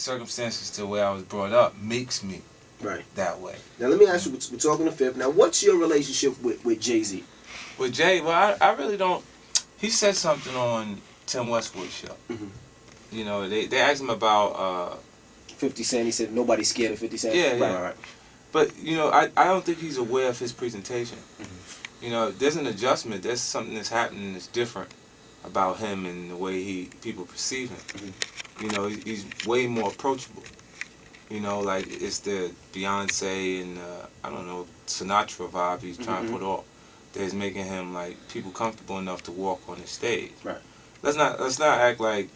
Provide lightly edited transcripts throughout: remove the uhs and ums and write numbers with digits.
circumstances to where I was brought up makes me that way. Now let me ask you, we're talking to Fifth. Now what's your relationship with Jay-Z? With Jay, well, I really don't. He said something on Tim Westwood's show. You know, they asked him about 50 Cent. He said nobody's scared of 50 Cent. Yeah, Right. But you know, I don't think he's aware of his presentation. You know, there's an adjustment. There's something that's happening that's different about him and the way people perceive him. You know, he's way more approachable. You know, like it's the Beyonce and I don't know, Sinatra vibe he's trying to put off. That's making him like people comfortable enough to walk on the stage. Right. Let's not act like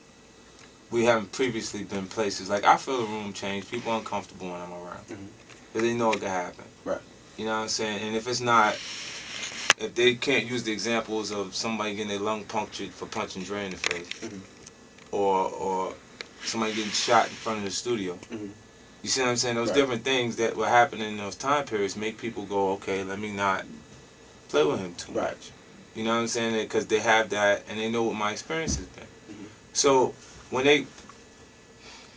we haven't previously been places. Like I feel the room change. People are uncomfortable when I'm around because they know it could happen. Right. You know what I'm saying? And if it's not, if they can't use the examples of somebody getting their lung punctured for punching Dre in the face, or somebody getting shot in front of the studio. You see what I'm saying? Those different things that were happening in those time periods make people go, okay, let me not play with him too much. You know what I'm saying? Because they have that and they know what my experience has been. So when they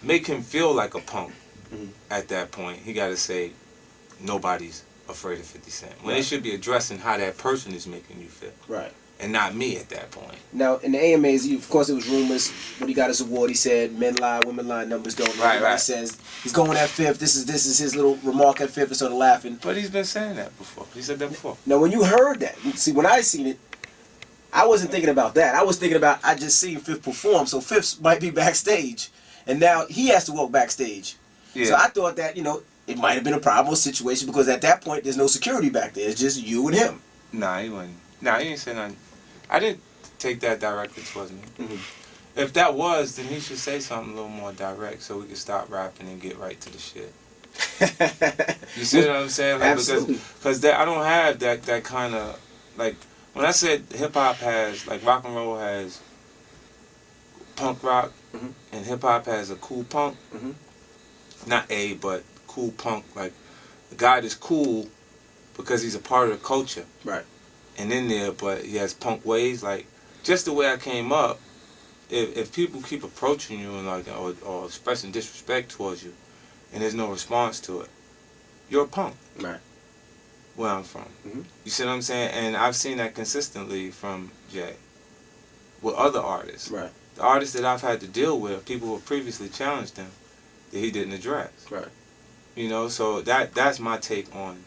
make him feel like a punk at that point, he got to say, nobody's afraid of 50 Cent. When they should be addressing how that person is making you feel. Right. And not me at that point. Now, in the AMAs, of course, it was rumors. When he got his award, he said, men lie, women lie, numbers don't. Everybody says, he's going at Fifth. This is his little remark at Fifth and sort of laughing. But he's been saying that before. He said that before. Now, when you heard that, see, when I seen it, I wasn't thinking about that. I was thinking about, I just seen Fifth perform, so Fifth might be backstage. And now he has to walk backstage. Yeah. So I thought that, you know, it might have been a problem or situation because at that point, there's no security back there. It's just you and him. Nah, he wasn't. Nah, he didn't say nothing. I didn't take that directly towards me. If that was, then he should say something a little more direct so we can stop rapping and get right to the shit. You see what I'm saying? Like, Absolutely. Because I don't have that kind of, like, when I said hip-hop has, like, rock and roll has punk rock, and hip-hop has a cool punk, not but cool punk, like, the guy that's cool because he's a part of the culture. Right. And in there, but he has punk ways, like, just the way I came up, if people keep approaching you and like or expressing disrespect towards you, and there's no response to it, you're a punk. Right. Where I'm from. You see what I'm saying? And I've seen that consistently from Jay with other artists. Right. The artists that I've had to deal with, people who previously challenged him, that he didn't address. Right. You know, so that's my take on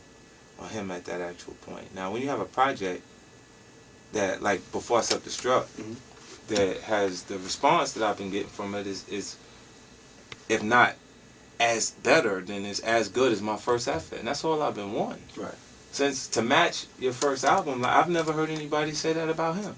him at that actual point. Now, when you have a project that, like, before I Self Destruct, that has the response that I've been getting from it is if not as better, then it's as good as my first effort. And that's all I've been wanting. Right. Since to match your first album, like, I've never heard anybody say that about him.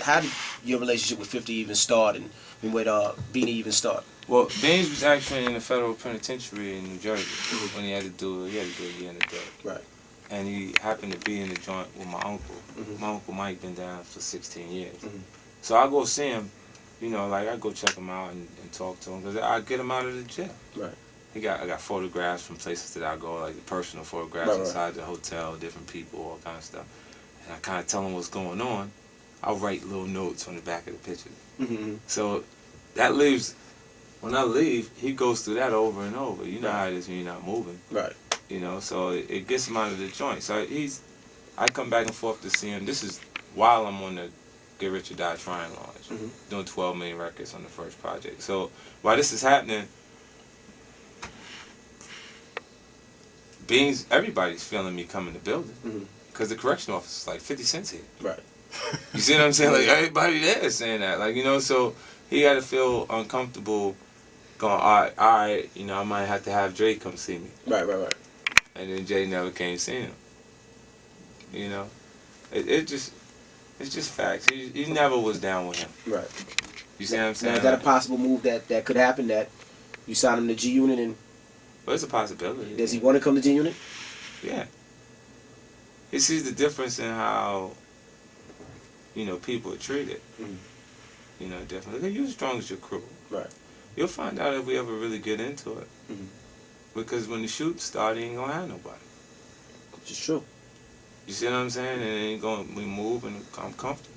How did your relationship with 50 even start and with Beanie even start? Well, Beans was actually in the federal penitentiary in New Jersey when he had to do a year in the day. Right. And he happened to be in the joint with my uncle. My Uncle Mike been down for 16 years. So I go see him, you know, like I go check him out and talk to him because I get him out of the jail. Right. I got photographs from places that I go, like personal photographs inside the hotel, different people, all kind of stuff. And I kind of tell him what's going on. I'll write little notes on the back of the picture. So that leaves, when I leave, he goes through that over and over. You know how it is when you're not moving. Right. You know, so it gets him out of the joint. So I come back and forth to see him. This is while I'm on the Get Rich or Die Trying launch, doing 12 million records on the first project. So while this is happening, everybody's feeling me coming to the building. Because the correction officer is like 50 cents here. Right. You see what I'm saying? Like, everybody there is saying that. Like, you know, so he got to feel uncomfortable going, all right, you know, I might have to have Dre come see me. Right. And then Jay never came see him. You know? It's just facts. He never was down with him. Right. You see what I'm saying? Now, is that a possible move that could happen, that you sign him to G Unit and... Well, it's a possibility. Does he want to come to G Unit? Yeah. He sees the difference in how, you know, people are treated. You know, definitely. You're as strong as your crew. Right. You'll find out if we ever really get into it. Because when the shoot starts, he ain't gonna have nobody. Which is true. You see what I'm saying? And it ain't gonna, we move and I'm comfortable.